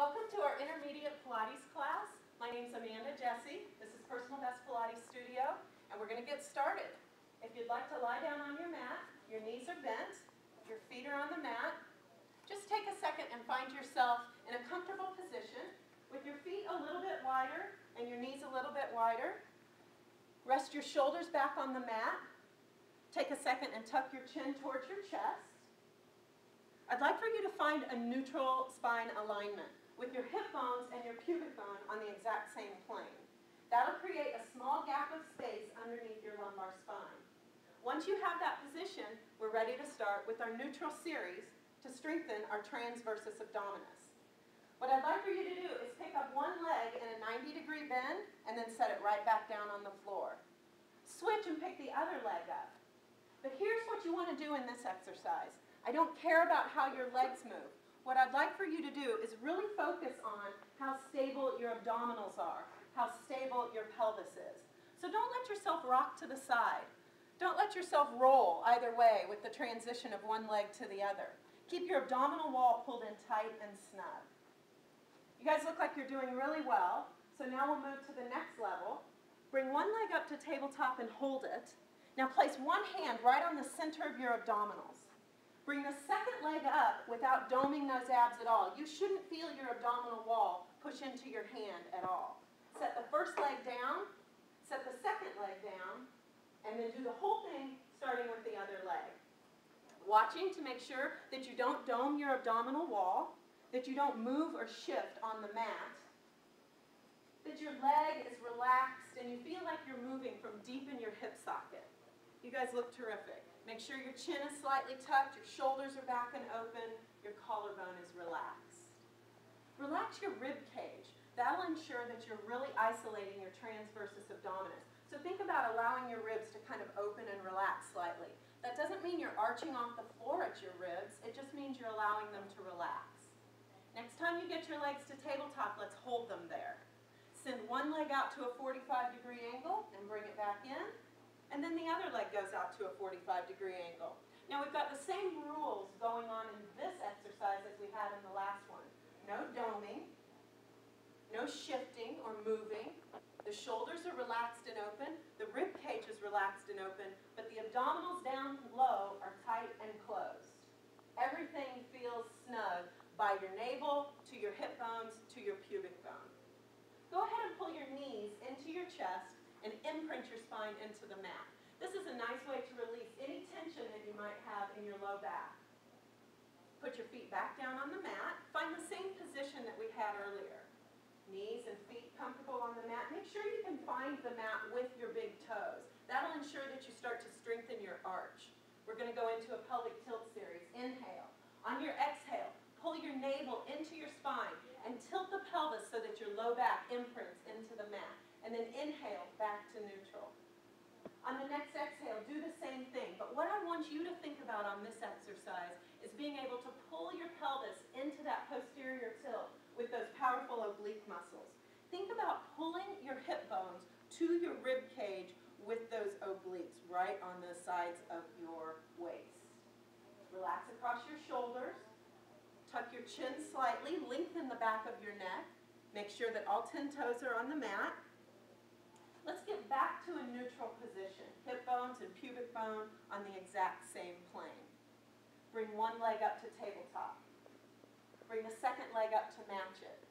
Welcome to our intermediate Pilates class. My name's Jessee. This is Personal Best Pilates Studio, and we're going to get started. If you'd like to lie down on your mat, your knees are bent, your feet are on the mat. Just take a second and find yourself in a comfortable position with your feet a little bit wider and your knees a little bit wider. Rest your shoulders back on the mat. Take a second and tuck your chin towards your chest. I'd like for you to find a neutral spine alignment with your hip bones and your pubic bone on the exact same plane. That'll create a small gap of space underneath your lumbar spine. Once you have that position, we're ready to start with our neutral series to strengthen our transversus abdominis. What I'd like for you to do is pick up one leg in a 90-degree bend and then set it right back down on the floor. Switch and pick the other leg up. But here's what you want to do in this exercise. I don't care about how your legs move. What I'd like for you to do is really focus on how stable your abdominals are, how stable your pelvis is. So don't let yourself rock to the side. Don't let yourself roll either way with the transition of one leg to the other. Keep your abdominal wall pulled in tight and snug. You guys look like you're doing really well. So now we'll move to the next level. Bring one leg up to tabletop and hold it. Now place one hand right on the center of your abdominals. Bring the second leg up without doming those abs at all. You shouldn't feel your abdominal wall push into your hand at all. Set the first leg down, set the second leg down, and then do the whole thing starting with the other leg. Watching to make sure that you don't dome your abdominal wall, that you don't move or shift on the mat, that your leg is relaxed and you feel like you're moving from deep in your hip socket. You guys look terrific. Make sure your chin is slightly tucked, your shoulders are back and open, your collarbone is relaxed. Relax your rib cage. That'll ensure that you're really isolating your transversus abdominis. So think about allowing your ribs to kind of open and relax slightly. That doesn't mean you're arching off the floor at your ribs, it just means you're allowing them to relax. Next time you get your legs to tabletop, let's hold them there. Send one leg out to a 45-degree angle and bring it back in. And then the other leg goes out to a 45-degree angle. Now we've got the same rules going on in this exercise as we had in the last one. No doming, no shifting or moving. The shoulders are relaxed and open, the rib cage is relaxed and open, but the abdominals down low are tight and closed. Everything feels snug by your navel, to your hip bones, to your pubic bone. Go ahead and pull your knees into your chest and imprint your spine into the mat. This is a nice way to release any tension that you might have in your low back. Put your feet back down on the mat. Find the same position that we had earlier. Knees and feet comfortable on the mat. Make sure you can find the mat with your big toes. That'll ensure that you start to strengthen your arch. We're going to go into a pelvic tilt series. Inhale. On your exhale, pull your navel into your spine and tilt the pelvis so that your low back imprints into the mat. And then inhale back to neutral. On the next exhale, do the same thing. But what I want you to think about on this exercise is being able to pull your pelvis into that posterior tilt with those powerful oblique muscles. Think about pulling your hip bones to your rib cage with those obliques right on the sides of your waist. Relax across your shoulders. Tuck your chin slightly. Lengthen the back of your neck. Make sure that all 10 toes are on the mat. Let's get back to a neutral position. Hip bones and pubic bone on the exact same plane. Bring one leg up to tabletop. Bring the second leg up to match it.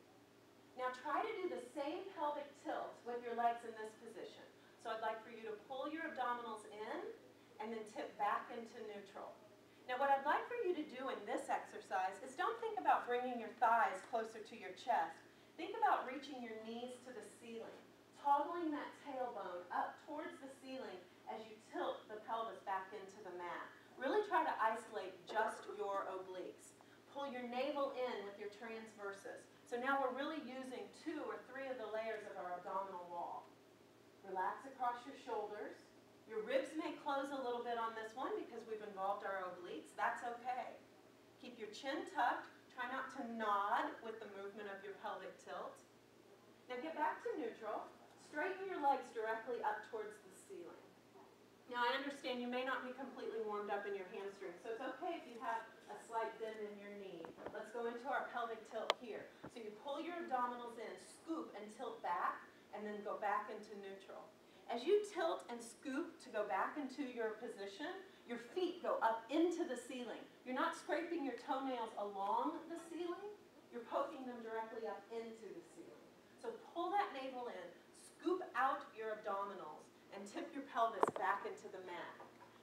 Now try to do the same pelvic tilt with your legs in this position. So I'd like for you to pull your abdominals in and then tip back into neutral. Now what I'd like for you to do in this exercise is don't think about bringing your thighs closer to your chest. Think about reaching your knees to the ceiling. Toggling that tailbone up towards the ceiling as you tilt the pelvis back into the mat. Really try to isolate just your obliques. Pull your navel in with your transversus. So now we're really using 2 or 3 of the layers of our abdominal wall. Relax across your shoulders. Your ribs may close a little bit on this one because we've involved our obliques. That's okay. Keep your chin tucked. Try not to nod with the movement of your pelvic tilt. Now get back to neutral. Straighten your legs directly up towards the ceiling. Now I understand you may not be completely warmed up in your hamstrings, so it's okay if you have a slight bend in your knee. Let's go into our pelvic tilt here. So you pull abdominals in, scoop and tilt back, and then go back into neutral. As you tilt and scoop to go back into your position, your feet go up into the ceiling. You're not scraping your toenails along the ceiling, you're poking them directly up into the ceiling. So pull that navel in, scoop out your abdominals, and tip your pelvis back into the mat.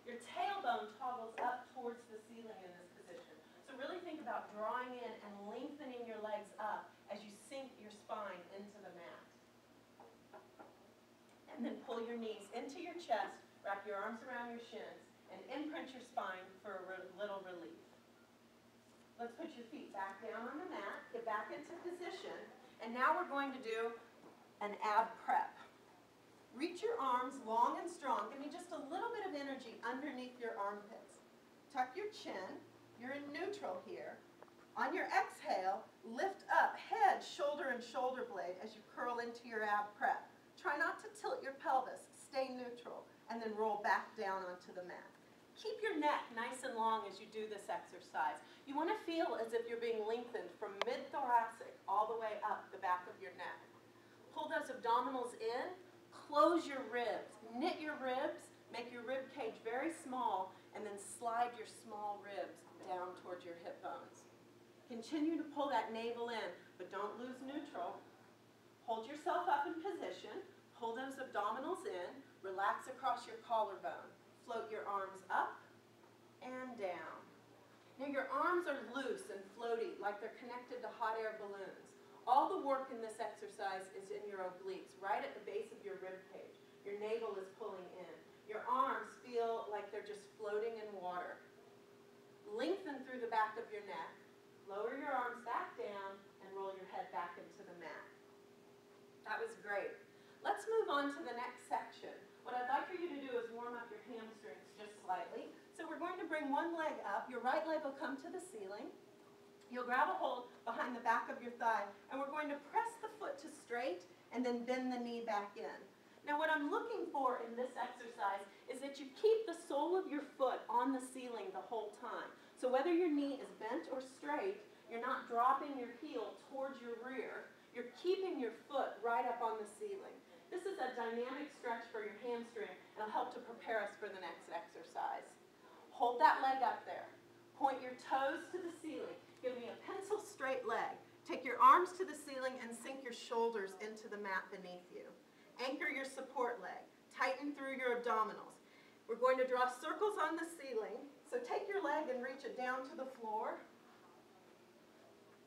Your tailbone toggles up towards the ceiling in this position. So really think about drawing in and lengthening your legs up as you sink your spine into the mat. And then pull your knees into your chest, wrap your arms around your shins, and imprint your spine for a little relief. Let's put your feet back down on the mat, get back into position, and now we're going to do an ab prep. Reach your arms long and strong. Give me just a little bit of energy underneath your armpits. Tuck your chin. You're in neutral here. On your exhale, lift up head, shoulder, and shoulder blade as you curl into your ab prep. Try not to tilt your pelvis. Stay neutral, and then roll back down onto the mat. Keep your neck nice and long as you do this exercise. You want to feel as if you're being lengthened from mid-thoracic all the way up the back of your neck. Pull those abdominals in, close your ribs, knit your ribs, make your rib cage very small, and then slide your small ribs down towards your hip bones. Continue to pull that navel in, but don't lose neutral. Hold yourself up in position, pull those abdominals in, relax across your collarbone. Float your arms up and down. Now your arms are loose and floaty, like they're connected to hot air balloons. All the work in this exercise is in your obliques, right at the base of your rib cage. Your navel is pulling in. Your arms feel like they're just floating in water. Lengthen through the back of your neck. Lower your arms back down and roll your head back into the mat. That was great. Let's move on to the next section. What I'd like for you to do is warm up your hamstrings just slightly. So we're going to bring one leg up. Your right leg will come to the ceiling. You'll grab a hold behind the back of your thigh, and we're going to press the foot to straight and then bend the knee back in. Now what I'm looking for in this exercise is that you keep the sole of your foot on the ceiling the whole time. So whether your knee is bent or straight, you're not dropping your heel towards your rear. You're keeping your foot right up on the ceiling. This is a dynamic stretch for your hamstring, and it'll help to prepare us for the next exercise. Hold that leg up there. Point your toes to the ceiling. Give me a pencil straight leg. Take your arms to the ceiling and sink your shoulders into the mat beneath you. Anchor your support leg. Tighten through your abdominals. We're going to draw circles on the ceiling. So take your leg and reach it down to the floor.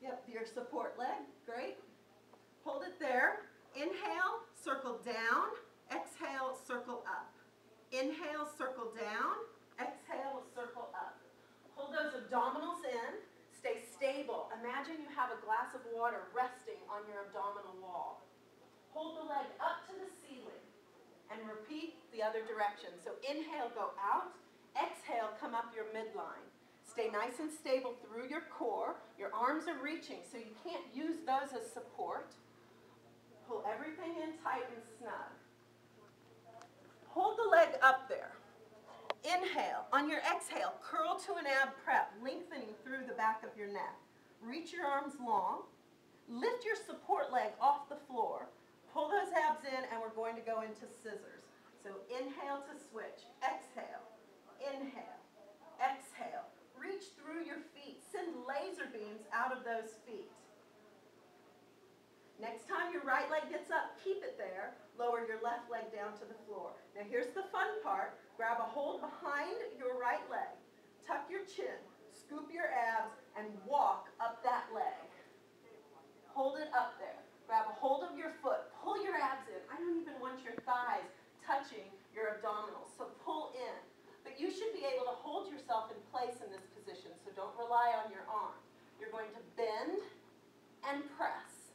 Yep, your support leg. Great. Hold it there. Inhale, circle down. Exhale, circle up. Inhale, circle down. Exhale, circle up. Pull those abdominals in. Stay stable. Imagine you have a glass of water resting on your abdominal wall. Hold the leg up to the ceiling and repeat the other direction. So inhale, go out. Exhale, come up your midline. Stay nice and stable through your core. Your arms are reaching, so you can't use those as support. Pull everything in tight and snug. Hold the leg up there. Inhale. On your exhale, curl to an ab prep, lengthening through the back of your neck. Reach your arms long. Lift your support leg off the floor. Pull those abs in, and we're going to go into scissors. So inhale to switch. Exhale. Inhale. Exhale. Reach through your feet. Send laser beams out of those feet. Next time your right leg gets up, keep it there. Lower your left leg down to the floor. Now here's the fun part. Grab a hold behind your right leg. Tuck your chin. Scoop your abs and walk up that leg. Hold it up there. Grab a hold of your foot. Pull your abs in. I don't even want your thighs touching your abdominals, so pull in. But you should be able to hold yourself in place in this position, so don't rely on your arm. You're going to bend and press.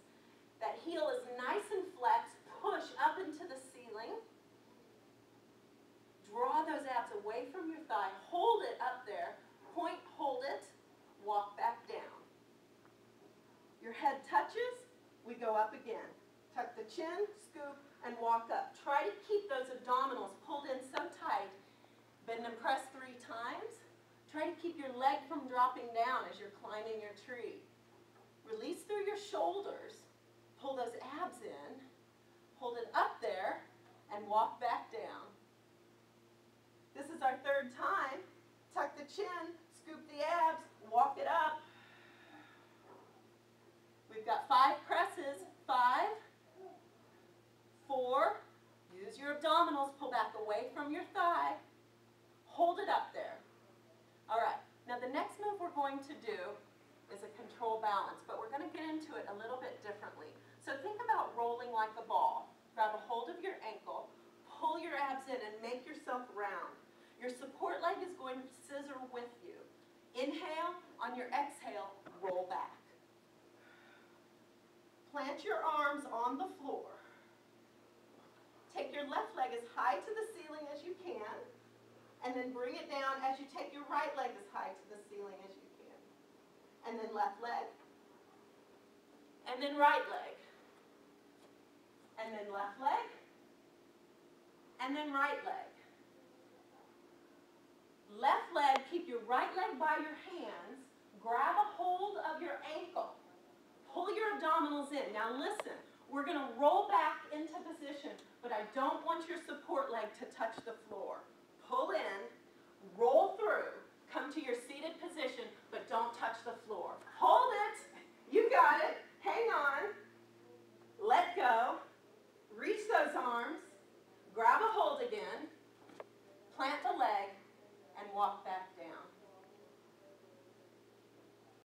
That heel is nice and flexed. Push up into the ceiling. Draw those abs away from your thigh. Hold it up there. Point, hold it. Walk back down. Your head touches. We go up again. Tuck the chin, scoop, and walk up. Try to keep those abdominals pulled in so tight. Bend and press 3 times. Try to keep your leg from dropping down as you're climbing your tree. Release through your shoulders. Pull those abs in, hold it up there, and walk back down. This is our third time. Tuck the chin, scoop the abs, walk it up. We've got 5 presses. 5, 4, use your abdominals, pull back away from your thigh, hold it up there. All right, now the next move we're going to do is a control balance, but we're going to get into it a little bit differently. So think about rolling like a ball. Grab a hold of your ankle, pull your abs in and make yourself round. Your support leg is going to scissor with you. Inhale, on your exhale, roll back. Plant your arms on the floor. Take your left leg as high to the ceiling as you can, and then bring it down as you take your right leg as high to the ceiling as you can. And then left leg, and then right leg, and then left leg, and then right leg. Left leg, keep your right leg by your hands, grab a hold of your ankle. Pull your abdominals in. Now listen, we're going to roll back into position, but I don't want your support leg to touch the floor. Pull in, roll through, come to your seated position, but don't touch the floor. Hold it. You got it.